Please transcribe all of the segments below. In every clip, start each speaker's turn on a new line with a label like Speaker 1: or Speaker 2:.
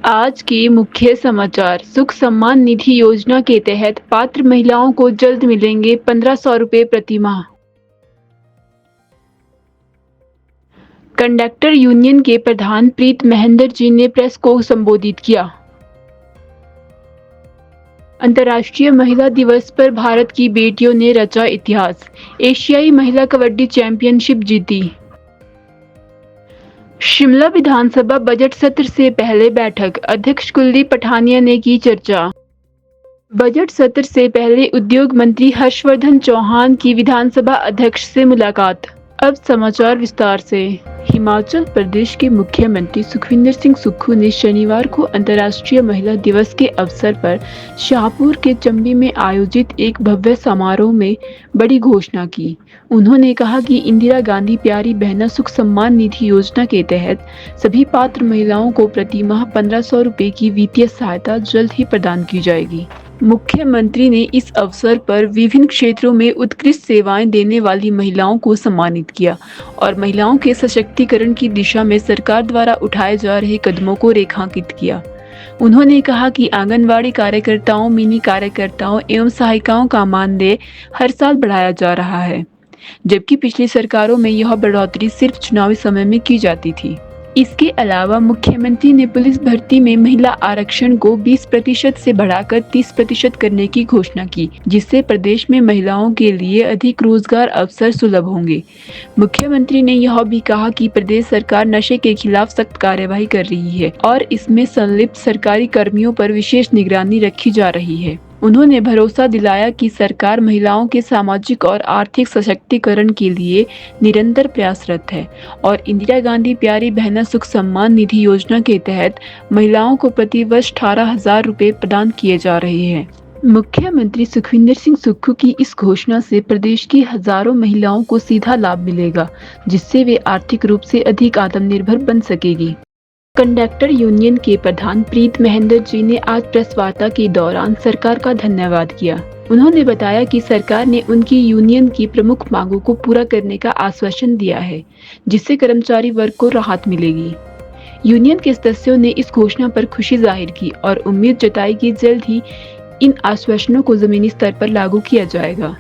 Speaker 1: आज के मुख्य समाचार। सुख सम्मान निधि योजना के तहत पात्र महिलाओं को जल्द मिलेंगे 1500 रुपए प्रति माह। कंडक्टर यूनियन के प्रधान प्रीत महेंद्र जी ने प्रेस को संबोधित किया। अंतर्राष्ट्रीय महिला दिवस पर भारत की बेटियों ने रचा इतिहास। एशियाई महिला कबड्डी चैंपियनशिप जीती। शिमला विधानसभा बजट सत्र से पहले बैठक, अध्यक्ष कुलदीप पठानिया ने की चर्चा। बजट सत्र से पहले उद्योग मंत्री हर्षवर्धन चौहान की विधानसभा अध्यक्ष से मुलाकात। अब समाचार विस्तार से। हिमाचल प्रदेश के मुख्यमंत्री सुखविंदर सिंह सुक्खू ने शनिवार को अंतर्राष्ट्रीय महिला दिवस के अवसर पर शाहपुर के चंबी में आयोजित एक भव्य समारोह में बड़ी घोषणा की। उन्होंने कहा कि इंदिरा गांधी प्यारी बहना सुख सम्मान निधि योजना के तहत सभी पात्र महिलाओं को प्रति माह 1500 रुपए की वित्तीय सहायता जल्द ही प्रदान की जाएगी। मुख्यमंत्री ने इस अवसर पर विभिन्न क्षेत्रों में उत्कृष्ट सेवाएं देने वाली महिलाओं को सम्मानित किया और महिलाओं के सशक्तिकरण की दिशा में सरकार द्वारा उठाए जा रहे कदमों को रेखांकित किया। उन्होंने कहा कि आंगनवाड़ी कार्यकर्ताओं, मिनी कार्यकर्ताओं एवं सहायिकाओं का मानदेय हर साल बढ़ाया जा रहा है, जबकि पिछली सरकारों में यह बढ़ोतरी सिर्फ चुनावी समय में की जाती थी। इसके अलावा मुख्यमंत्री ने पुलिस भर्ती में महिला आरक्षण को 20% से बढ़ाकर 30% करने की घोषणा की, जिससे प्रदेश में महिलाओं के लिए अधिक रोजगार अवसर सुलभ होंगे। मुख्यमंत्री ने यह भी कहा कि प्रदेश सरकार नशे के खिलाफ सख्त कार्यवाही कर रही है और इसमें संलिप्त सरकारी कर्मियों पर विशेष निगरानी रखी जा रही है। उन्होंने भरोसा दिलाया कि सरकार महिलाओं के सामाजिक और आर्थिक सशक्तिकरण के लिए निरंतर प्रयासरत है और इंदिरा गांधी प्यारी बहना सुख सम्मान निधि योजना के तहत महिलाओं को प्रति वर्ष 18,000 रुपए प्रदान किए जा रहे हैं। मुख्यमंत्री सुखविंदर सिंह सुक्खू की इस घोषणा से प्रदेश की हजारों महिलाओं को सीधा लाभ मिलेगा, जिससे वे आर्थिक रूप से अधिक आत्मनिर्भर बन सकेगी। कंडक्टर यूनियन के प्रधान प्रीत महेंद्र जी ने आज प्रेस वार्ता के दौरान सरकार का धन्यवाद किया। उन्होंने बताया कि सरकार ने उनकी यूनियन की प्रमुख मांगों को पूरा करने का आश्वासन दिया है, जिससे कर्मचारी वर्ग को राहत मिलेगी। यूनियन के सदस्यों ने इस घोषणा पर खुशी जाहिर की और उम्मीद जताई कि जल्द ही इन आश्वासनों को जमीनी स्तर पर लागू किया जाएगा।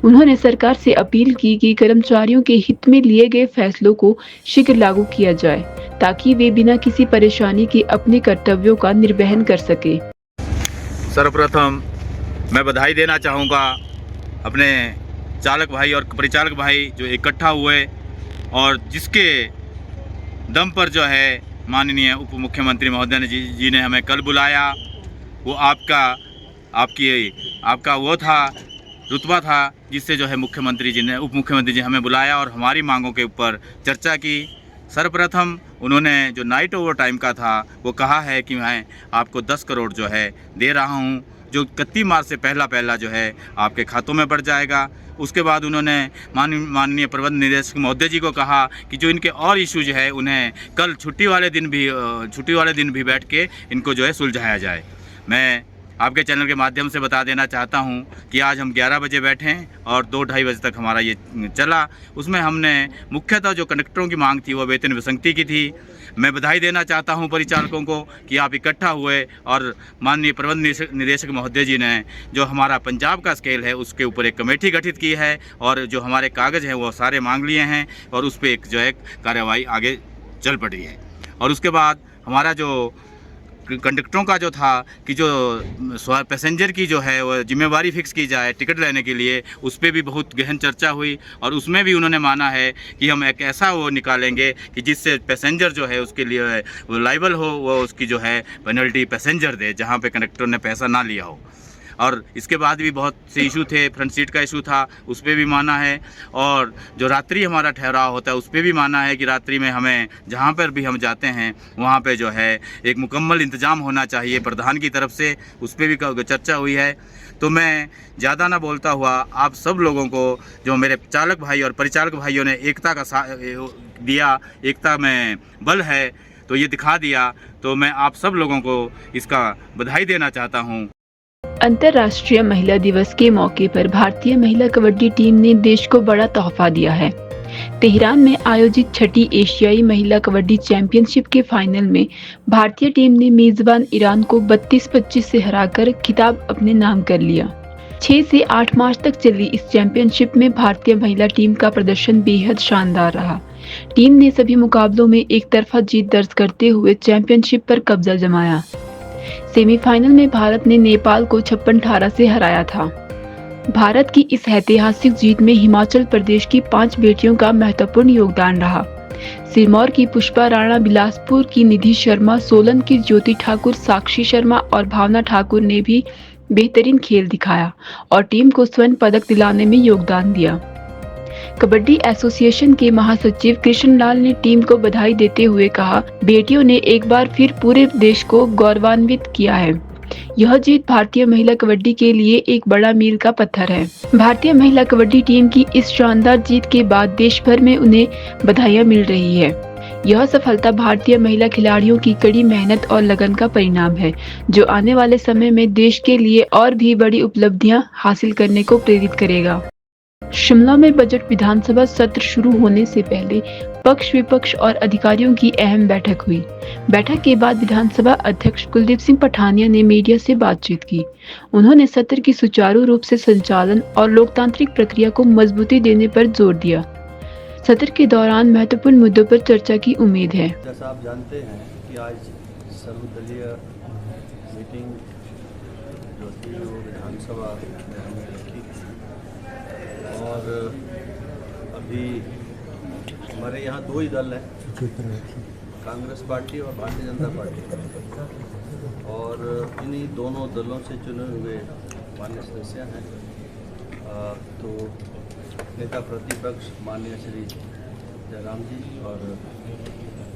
Speaker 1: उन्होंने सरकार से अपील की कि कर्मचारियों के हित में लिए गए फैसलों को शीघ्र लागू किया जाए, ताकि वे बिना किसी परेशानी के अपने कर्तव्यों का निर्वहन कर सके।
Speaker 2: सर्वप्रथम मैं बधाई देना चाहूँगा अपने चालक भाई और परिचालक भाई जो इकट्ठा हुए और जिसके दम पर जो है माननीय उप मुख्यमंत्री महोदय जी ने हमें कल बुलाया। वो आपका वो था रुतबा था जिससे जो है मुख्यमंत्री जी ने उप मुख्यमंत्री जी हमें बुलाया और हमारी मांगों के ऊपर चर्चा की। सर्वप्रथम उन्होंने जो नाइट ओवर टाइम का था वो कहा है कि मैं आपको 10 करोड़ जो है दे रहा हूँ, जो 31 मार्च से पहला जो है आपके खातों में बढ़ जाएगा। उसके बाद उन्होंने माननीय प्रबंध निदेशक महोदय जी को कहा कि जो इनके और इश्यूज है उन्हें कल छुट्टी वाले दिन भी बैठ के इनको जो है सुलझाया जाए। मैं आपके चैनल के माध्यम से बता देना चाहता हूं कि आज हम 11 बजे बैठे और 2-2:30 बजे तक हमारा ये चला। उसमें हमने मुख्यतः जो कंडक्टरों की मांग थी वो वेतन विसंगति की थी। मैं बधाई देना चाहता हूं परिचालकों को कि आप इकट्ठा हुए और माननीय प्रबंध निदेशक महोदय जी ने जो हमारा पंजाब का स्केल है उसके ऊपर एक कमेटी गठित की है और जो हमारे कागज़ हैं वो सारे मांग लिए हैं और उस पर एक जो है कार्यवाही आगे चल पड़ी है। और उसके बाद हमारा जो कंडक्टरों का जो था कि जो पैसेंजर की जो है वो जिम्मेवारी फिक्स की जाए टिकट लेने के लिए, उस पर भी बहुत गहन चर्चा हुई और उसमें भी उन्होंने माना है कि हम एक ऐसा वो निकालेंगे कि जिससे पैसेंजर जो है उसके लिए वो लाइबल हो, वो उसकी जो है पेनल्टी पैसेंजर दे जहाँ पे कंडक्टर ने पैसा ना लिया हो। और इसके बाद भी बहुत से इशू थे, फ्रंट सीट का इशू था उस पर भी माना है और जो रात्रि हमारा ठहराव होता है उस पर भी माना है कि रात्रि में हमें जहाँ पर भी हम जाते हैं वहाँ पे जो है एक मुकम्मल इंतज़ाम होना चाहिए प्रधान की तरफ से, उस पर भी चर्चा हुई है। तो मैं ज़्यादा ना बोलता हुआ आप सब लोगों को, जो मेरे चालक भाई और परिचालक भाइयों ने एकता का दिया, एकता में बल है तो ये दिखा दिया, तो मैं आप सब लोगों को इसका बधाई देना चाहता हूँ।
Speaker 1: अंतर्राष्ट्रीय महिला दिवस के मौके पर भारतीय महिला कबड्डी टीम ने देश को बड़ा तोहफा दिया है। तेहरान में आयोजित छठी एशियाई महिला कबड्डी चैंपियनशिप के फाइनल में भारतीय टीम ने मेजबान ईरान को 32-25 से हराकर खिताब अपने नाम कर लिया। 6 से 8 मार्च तक चली इस चैंपियनशिप में भारतीय महिला टीम का प्रदर्शन बेहद शानदार रहा। टीम ने सभी मुकाबलों में एक तरफा जीत दर्ज करते हुए चैंपियनशिप पर कब्जा जमाया। सेमीफाइनल में भारत ने नेपाल को 56-18 से हराया था। भारत की इस ऐतिहासिक जीत में हिमाचल प्रदेश की 5 बेटियों का महत्वपूर्ण योगदान रहा। सिरमौर की पुष्पा राणा, बिलासपुर की निधि शर्मा, सोलन की ज्योति ठाकुर, साक्षी शर्मा और भावना ठाकुर ने भी बेहतरीन खेल दिखाया और टीम को स्वर्ण पदक दिलाने में योगदान दिया। कबड्डी एसोसिएशन के महासचिव कृष्ण लाल ने टीम को बधाई देते हुए कहा, बेटियों ने एक बार फिर पूरे देश को गौरवान्वित किया है। यह जीत भारतीय महिला कबड्डी के लिए एक बड़ा मील का पत्थर है। भारतीय महिला कबड्डी टीम की इस शानदार जीत के बाद देश भर में उन्हें बधाइयां मिल रही है। यह सफलता भारतीय महिला खिलाड़ियों की कड़ी मेहनत और लगन का परिणाम है, जो आने वाले समय में देश के लिए और भी बड़ी उपलब्धियां हासिल करने को प्रेरित करेगा। शिमला में बजट विधानसभा सत्र शुरू होने से पहले पक्ष विपक्ष और अधिकारियों की अहम बैठक हुई। बैठक के बाद विधानसभा अध्यक्ष कुलदीप सिंह पठानिया ने मीडिया से बातचीत की। उन्होंने सत्र की सुचारू रूप से संचालन और लोकतांत्रिक प्रक्रिया को मजबूती देने पर जोर दिया। सत्र के दौरान महत्वपूर्ण मुद्दों पर चर्चा की उम्मीद है।
Speaker 3: जैसा आप जानते हैं कि आज सर्वदलीय मीटिंग जो थी वो विधानसभा में हमने रखी और अभी हमारे यहाँ 2 ही दल हैं, कांग्रेस पार्टी और भारतीय जनता पार्टी, और इन्हीं दोनों दलों से चुने हुए माननीय सदस्य हैं। तो नेता प्रतिपक्ष माननीय श्री जयराम जी और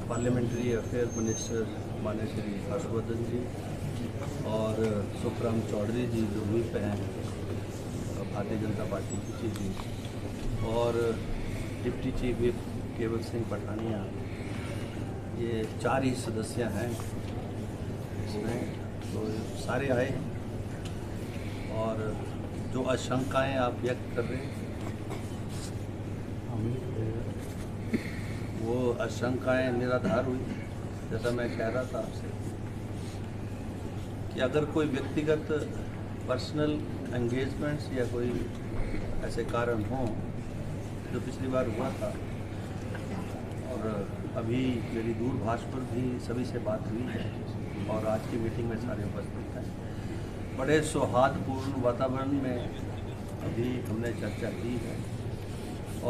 Speaker 3: पार्लियामेंट्री अफेयर मिनिस्टर माननीय श्री हर्षवर्धन जी और सुखराम चौधरी जी जो व्हीप हैं भारतीय जनता पार्टी की चीफ व्हीप, और डिप्टी चीफ व्हीप केवल सिंह पठानिया, ये 4 ही सदस्य हैं इसमें। तो सारे आए और जो आशंकाएं आप व्यक्त कर रहे हैं वो आशंकाएं निराधार हुई। जैसा मैं कह रहा था आपसे कि अगर कोई व्यक्तिगत पर्सनल एंगेजमेंट्स या कोई ऐसे कारण हों जो पिछली बार हुआ था, और अभी मेरी दूरभाष पर भी सभी से बात हुई है और आज की मीटिंग में सारे उपस्थित हैं, बड़े सौहार्दपूर्ण वातावरण में अभी हमने चर्चा की है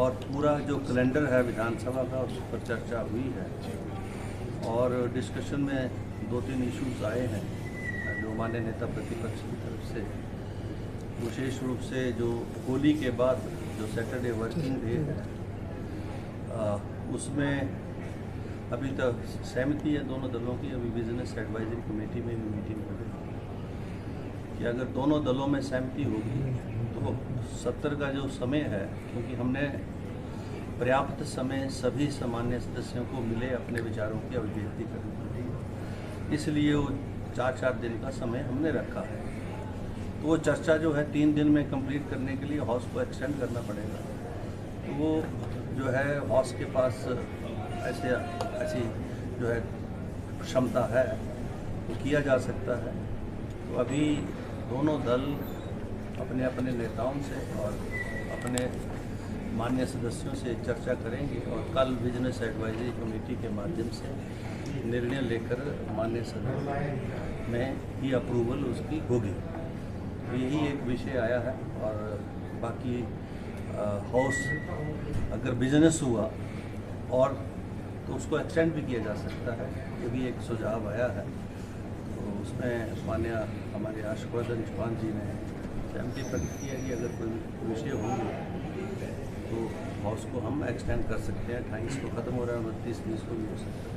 Speaker 3: और पूरा जो कैलेंडर है विधानसभा का उस पर चर्चा हुई है और डिस्कशन में 2-3 इश्यूज आए हैं जो माननीय नेता प्रतिपक्ष की तरफ से, विशेष रूप से जो होली के बाद जो सैटरडे वर्किंग डे है उसमें अभी तक सहमति है दोनों दलों की। अभी बिजनेस एडवाइजरी कमेटी में भी मीटिंग हो गई कि अगर दोनों दलों में सहमति होगी तो सत्र का जो समय है, क्योंकि हमने पर्याप्त समय सभी सामान्य सदस्यों को मिले अपने विचारों की अभिव्यक्ति करने के लिए, इसलिए वो 4-4 दिन का समय हमने रखा है। तो वो चर्चा जो है 3 दिन में कंप्लीट करने के लिए हाउस को एक्सटेंड करना पड़ेगा। तो वो जो है हाउस के पास ऐसी जो है क्षमता है वो किया जा सकता है। तो अभी दोनों दल अपने अपने नेताओं से और अपने मान्य सदस्यों से चर्चा करेंगे और कल बिजनेस एडवाइजरी कमेटी के माध्यम से निर्णय लेकर मान्य सदन में ही अप्रूवल उसकी होगी। तो यही एक विषय आया है और बाकी हाउस अगर बिजनेस हुआ और तो उसको एक्सटेंड भी किया जा सकता है, ये भी एक सुझाव आया है। तो उसमें माननीय हमारे हर्षवर्धन चौहान जी ने सहमति प्रकट किया कि अगर कोई विषय होंगे तो हाउस को हम एक्सटेंड कर सकते हैं। 28 को ख़त्म हो रहा है, 29-30 को भी हो सकता है,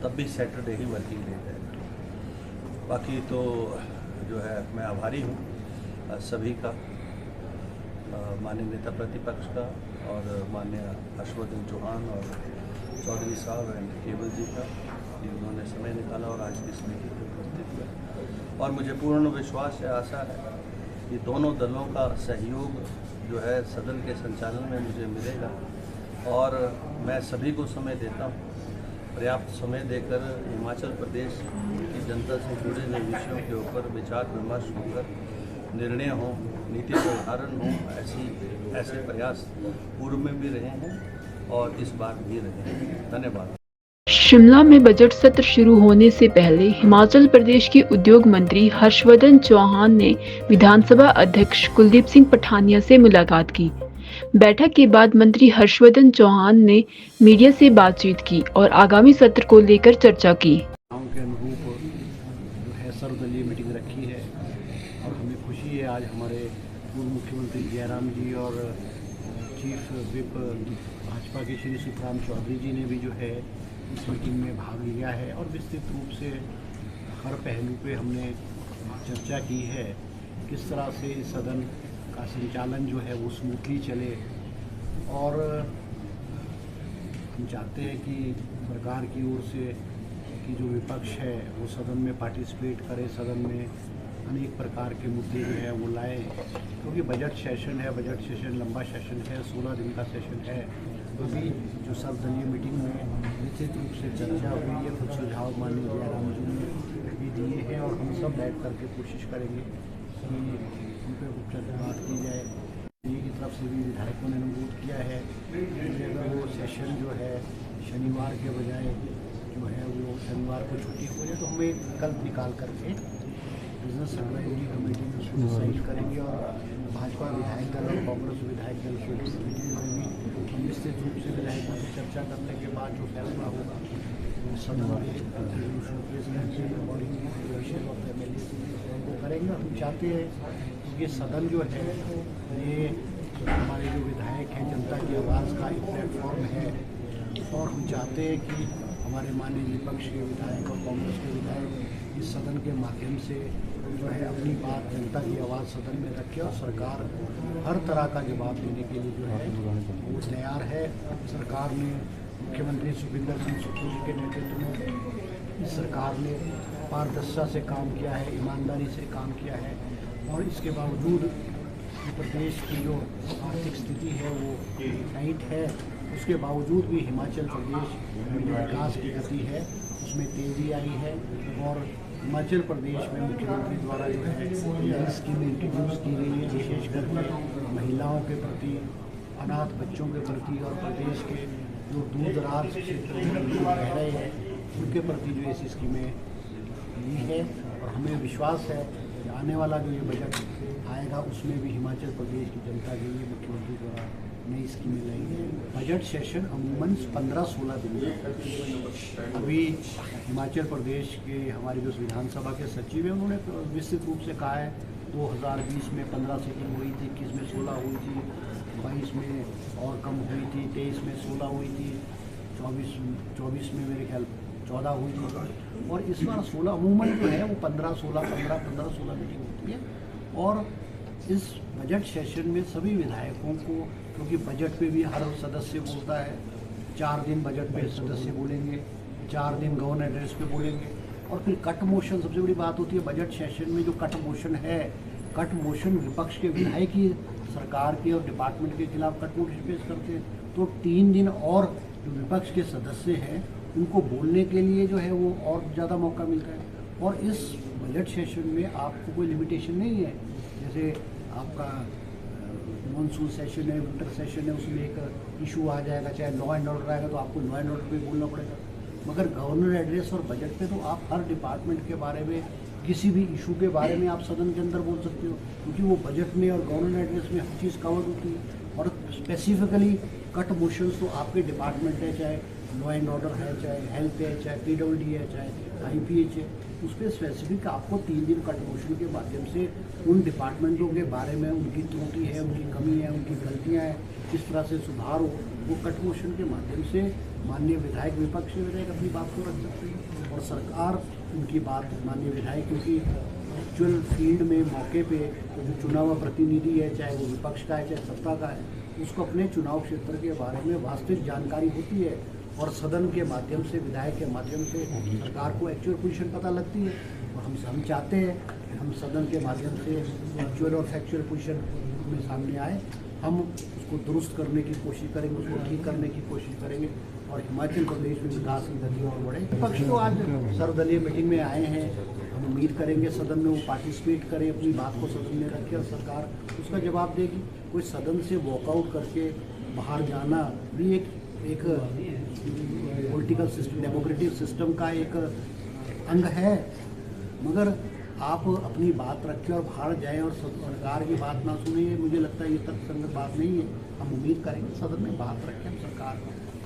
Speaker 3: तब भी सैटरडे ही वर्किंग डे है। बाकी तो जो है मैं आभारी हूँ सभी का, माननीय नेता प्रतिपक्ष का और माननीय हर्षवर्धन चौहान और चौधरी साहब एंड केवल जी का कि उन्होंने समय निकाला और आज की इस मीटिंग में उपस्थित हुए। और मुझे पूर्ण विश्वास है, आशा है कि दोनों दलों का सहयोग जो है सदन के संचालन में मुझे मिलेगा और मैं सभी को समय देता हूँ। पर्याप्त समय देकर हिमाचल प्रदेश की जनता से जुड़े हुए विषयों के ऊपर विचार विमर्श होकर निर्णय हो, नीति निर्धारण हो, ऐसे प्रयास पूर्व में भी रहे हैं और इस बार भी रहे हैं। धन्यवाद।
Speaker 1: शिमला में बजट सत्र शुरू होने से पहले हिमाचल प्रदेश के उद्योग मंत्री हर्षवर्धन चौहान ने विधानसभा अध्यक्ष कुलदीप सिंह पठानिया से मुलाकात की। बैठक के बाद मंत्री हर्षवर्धन चौहान ने मीडिया से बातचीत की और आगामी सत्र को लेकर चर्चा की।
Speaker 4: गाँव के अनुरूप जो है सर्वदलीय मीटिंग रखी है और हमें खुशी है आज हमारे पूर्व मुख्यमंत्री जयराम जी और चीफ विप भाजपा के श्री सुखराम चौधरी जी ने भी जो है इस मीटिंग में भाग लिया है और विस्तृत रूप से हर पहलू पे हमने चर्चा की है किस तरह से इस सदन का संचालन जो है वो स्मूथली चले। और हम चाहते हैं कि सरकार की ओर से कि जो विपक्ष है वो सदन में पार्टिसिपेट करे, सदन में अनेक प्रकार के मुद्दे जो है वो लाए, क्योंकि बजट सेशन है, बजट सेशन लंबा सेशन है, 16 दिन का सेशन है। अभी जो सर्वदलीय मीटिंग में निश्चित रूप से चर्चा हुई है, कुछ सुझाव माननीय जयराम जी ने भी दिए हैं और हम सब बैठ करके कोशिश करेंगे कि उन पर कुछ बात की जाए। की तरफ से भी विधायकों ने अनुरोध किया है कि अगर वो सेशन जो है शनिवार के बजाय जो है वो शनिवार को छुट्टी हो जाए तो हम एक विकल्प निकाल करके बिजनेस एडवाइजरी कमेटी में उसको डिसाइड करेंगे और भाजपा विधायक दल और कांग्रेस विधायक दल के मीटिंग में भी हम निश्चित रूप से विधायकों से चर्चा करने के बाद जो फैसला होगा वो सदन में रेजोल्यूशन पेश करके अकॉर्डिंगली विषय ऑफ एमएलए को करेंगे। हम चाहते हैं कि सदन जो है ये हमारे जो विधायक हैं जनता की आवाज़ का एक प्लेटफॉर्म है और हम चाहते हैं कि हमारे माननीय विपक्ष के विधायक और कांग्रेस के विधायक इस सदन के माध्यम से जो है अपनी बात जनता की आवाज़ सदन में रखे और सरकार हर तरह का जवाब देने के लिए जो है वो तैयार है। सरकार ने मुख्यमंत्री सुखविंदर सिंह सुक्खू जी के नेतृत्व में इस सरकार ने पारदर्शिता से काम किया है, ईमानदारी से काम किया है और इसके बावजूद प्रदेश की जो आर्थिक स्थिति है वो टाइट है, उसके बावजूद भी हिमाचल प्रदेश में जो विकास की गति है उसमें तेज़ी आई है और हिमाचल प्रदेश में मुख्यमंत्री द्वारा जो है नई स्कीम इंट्रोड्यूस की गई है, विशेष करके महिलाओं के प्रति, अनाथ बच्चों के प्रति और प्रदेश के जो दूर दराज क्षेत्र में लोग रह रहे हैं उनके प्रति जो ऐसी स्कीमें ली है। और हमें विश्वास है कि आने वाला जो ये बजट आएगा उसमें भी हिमाचल प्रदेश की जनता के लिए मुख्यमंत्री द्वारा नई स्कीमें लाई है। बजट सेशन अमूमन 15-16 दिन में अभी हिमाचल प्रदेश के हमारे जो विधानसभा के सचिव हैं उन्होंने विस्तृत रूप से कहा है 2020 में 15 सीटिंग हुई थी, 21 में 16 हुई थी, 22 में और कम हुई थी, 23 में 16 हुई थी, 24 में मेरे ख्याल 14 हुई थी और इस बार 16 अमूमन जो है वो 15-16 मीटिंग होती है। और इस बजट सेशन में सभी विधायकों को, क्योंकि बजट पे भी हर सदस्य बोलता है, 4 दिन बजट पे सदस्य बोलेंगे, 4 दिन गवर्नर एड्रेस पे बोलेंगे और फिर कट मोशन सबसे बड़ी बात होती है बजट सेशन में। जो कट मोशन है, कट मोशन विपक्ष के विधायक ही सरकार के और डिपार्टमेंट के खिलाफ कट मोशन पेश करते हैं, तो 3 दिन और जो विपक्ष के सदस्य हैं उनको बोलने के लिए जो है वो और ज़्यादा मौका मिलता है। और इस बजट सेशन में आपको कोई लिमिटेशन नहीं है, जैसे आपका मॉनसून सेशन है, विंटर सेशन है, उसमें एक इशू आ जाएगा, चाहे लॉ एंड ऑर्डर आएगा तो आपको लॉ एंड ऑर्डर पे बोलना पड़ेगा। मगर गवर्नर एड्रेस और बजट पे तो आप हर डिपार्टमेंट के बारे में, किसी भी इशू के बारे में आप सदन के अंदर बोल सकते हो, क्योंकि वो बजट में और गवर्नर एड्रेस में हर चीज़ कवर होती है। और स्पेसिफिकली कट मोशंस तो आपके डिपार्टमेंट है, चाहे लॉ एंड ऑर्डर है, चाहे हेल्थ है, चाहे PWD है, चाहे IPH है, उस पर स्पेसिफिक आपको 3 दिन कट मोशन के माध्यम से उन डिपार्टमेंटों के बारे में उनकी त्रुटि है, उनकी कमी है, उनकी गलतियां हैं, किस तरह से सुधार हो, वो कट मोशन के माध्यम से माननीय विधायक, विपक्ष के विधायक अपनी बात को रख सकते हैं और सरकार उनकी बात, माननीय विधायक क्योंकि एक्चुअल फील्ड में मौके पे जो चुना हुआ प्रतिनिधि है, चाहे वो विपक्ष का है चाहे सत्ता का है, उसको अपने चुनाव क्षेत्र के बारे में वास्तविक जानकारी होती है और सदन के माध्यम से, विधायक के माध्यम से सरकार को एक्चुअल पोजीशन पता लगती है। और हम चाहते हैं कि हम सदन के माध्यम से एक्चुअल और फैक्चुअल पोजीशन में सामने आए हम उसको दुरुस्त करने की कोशिश करेंगे, उसको ठीक करने की कोशिश करेंगे और हिमाचल प्रदेश में विकास की गति और बढ़े। विपक्ष तो आज सर्वदलीय मीटिंग में आए हैं, हम उम्मीद करेंगे सदन में वो पार्टिसिपेट करें, अपनी बात को सदन में रखें और सरकार उसका जवाब देगी। कोई सदन से वॉकआउट करके बाहर जाना भी एक पॉलिटिकल सिस्टम, डेमोक्रेटिक सिस्टम का एक अंग है, मगर आप अपनी बात रखें और बाहर जाएं और सरकार की बात ना सुने, मुझे लगता है ये तर्कसंगत बात नहीं है। हम उम्मीद करेंगे सदन में बात रखें, हम सरकार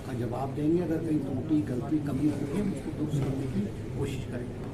Speaker 4: का जवाब देंगे, अगर कहीं त्रुटि गलती कमी होगी हम उसको दुरुस्त करने की कोशिश करेंगे।